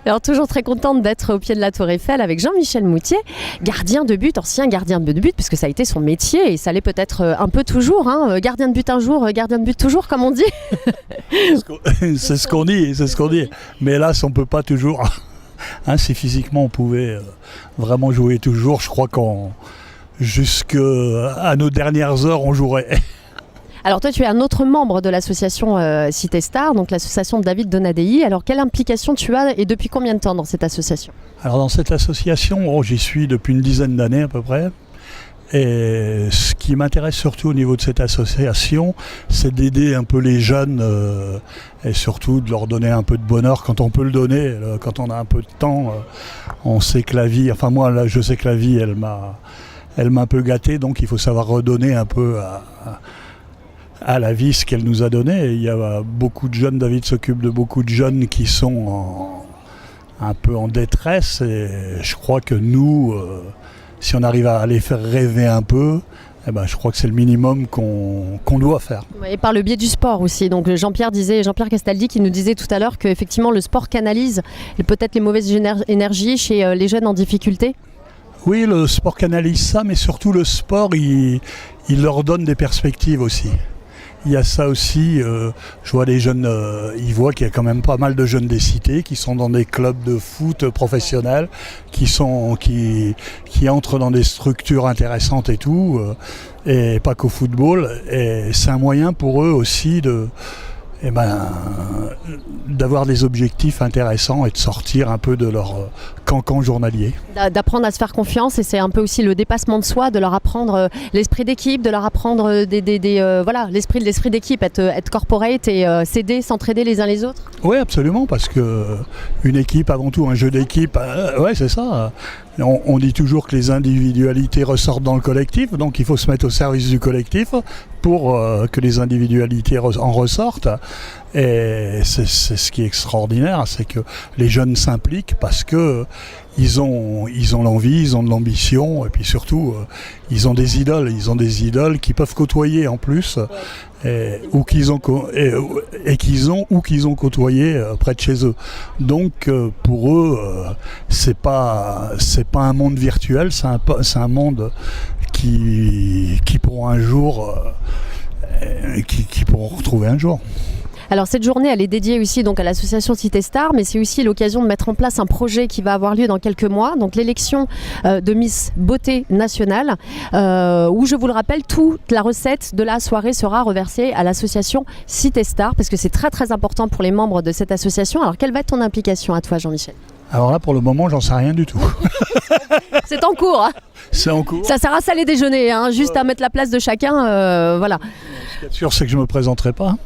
Alors toujours très contente d'être au pied de la Tour Eiffel avec Jean-Michel Moutier, gardien de but, ancien gardien de but, puisque ça a été son métier et ça l'est peut-être un peu toujours. Gardien de but un jour, gardien de but toujours, comme on dit. C'est ce qu'on dit, c'est ce qu'on dit. Mais hélas, on peut pas toujours. Si physiquement on pouvait vraiment jouer toujours, je crois jusqu'à nos dernières heures, on jouerait. Alors toi, tu es un autre membre de l'association Cité Star, donc l'association de David Donadei. Alors quelle implication tu as et depuis combien de temps dans cette association? Alors dans cette association, j'y suis depuis une dizaine d'années à peu près. Et ce qui m'intéresse surtout au niveau de cette association, c'est d'aider un peu les jeunes et surtout de leur donner un peu de bonheur quand on peut le donner. Quand on a un peu de temps, on sait que la vie, enfin moi là, je sais que la vie elle m'a un peu gâté, donc il faut savoir redonner un peu à la vie ce qu'elle nous a donné. Et il y a beaucoup de jeunes, David s'occupe de beaucoup de jeunes qui sont un peu en détresse et je crois que nous, si on arrive à les faire rêver un peu, je crois que c'est le minimum qu'on doit faire. Et par le biais du sport aussi. Donc Jean-Pierre Castaldi qui nous disait tout à l'heure qu'effectivement le sport canalise peut-être les mauvaises énergies chez les jeunes en difficulté. Oui, le sport canalise ça, mais surtout le sport, il leur donne des perspectives aussi. Il y a ça aussi, je vois des jeunes, ils voient qu'il y a quand même pas mal de jeunes des cités qui sont dans des clubs de foot professionnels, qui entrent dans des structures intéressantes et tout, et pas qu'au football. Et c'est un moyen pour eux aussi d'avoir des objectifs intéressants et de sortir un peu de leur cancan journalier. D'apprendre à se faire confiance, et c'est un peu aussi le dépassement de soi, de leur apprendre l'esprit d'équipe, de leur apprendre l'esprit d'équipe, être corporate et s'entraider les uns les autres. Oui, absolument, parce que une équipe, avant tout, un jeu d'équipe, c'est ça. On dit toujours que les individualités ressortent dans le collectif, donc il faut se mettre au service du collectif pour que les individualités en ressortent. Et c'est ce qui est extraordinaire, c'est que les jeunes s'impliquent parce que ils ont l'envie, ils ont de l'ambition, et puis surtout ils ont des idoles qu'ils peuvent côtoyer en plus, ou qu'ils ont côtoyé près de chez eux. Donc pour eux, c'est pas un monde virtuel, c'est un monde qui pourront un jour qui pourront retrouver un jour. Alors cette journée, elle est dédiée aussi donc à l'association Cité Star, mais c'est aussi l'occasion de mettre en place un projet qui va avoir lieu dans quelques mois, donc l'élection de Miss Beauté Nationale, où je vous le rappelle, toute la recette de la soirée sera reversée à l'association Cité Star, parce que c'est très très important pour les membres de cette association. Alors quelle va être ton implication à toi, Jean-Michel? Alors là, pour le moment, j'en sais rien du tout. C'est en cours, hein. C'est en cours. Ça sert à saler déjeuner, juste à mettre la place de chacun, voilà. Ce qui est sûr, c'est que je ne me présenterai pas.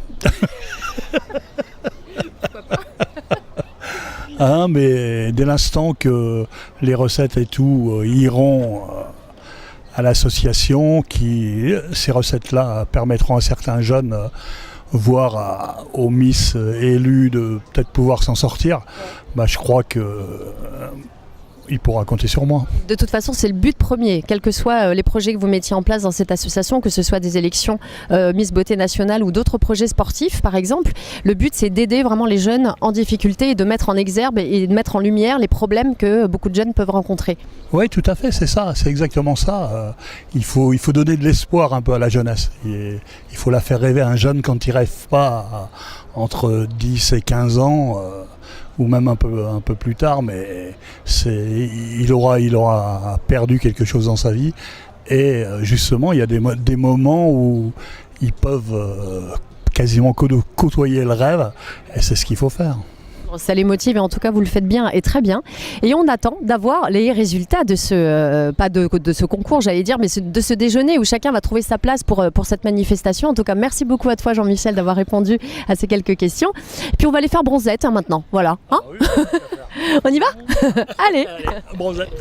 Mais dès l'instant que les recettes et tout iront à l'association, ces recettes-là permettront à certains jeunes, voire aux Miss élus, de peut-être pouvoir s'en sortir, je crois il pourra compter sur moi. De toute façon, c'est le but premier, quels que soient les projets que vous mettiez en place dans cette association, que ce soit des élections Miss Beauté Nationale ou d'autres projets sportifs par exemple. Le but, c'est d'aider vraiment les jeunes en difficulté et de mettre en exergue et de mettre en lumière les problèmes que beaucoup de jeunes peuvent rencontrer. Oui, tout à fait, c'est ça, c'est exactement ça. Il faut donner de l'espoir un peu à la jeunesse. Il faut la faire rêver. Un jeune, quand il rêve pas entre 10 et 15 ans, ou même un peu plus tard, mais il aura perdu quelque chose dans sa vie. Et justement, il y a des moments où ils peuvent quasiment côtoyer le rêve, et c'est ce qu'il faut faire. Ça les motive et en tout cas vous le faites bien et très bien. Et on attend d'avoir les résultats de de ce concours, j'allais dire, mais de ce déjeuner où chacun va trouver sa place pour cette manifestation. En tout cas, merci beaucoup à toi Jean-Michel d'avoir répondu à ces quelques questions. Et puis on va aller faire bronzette maintenant, voilà. Oui, on y va. Allez, bronzette.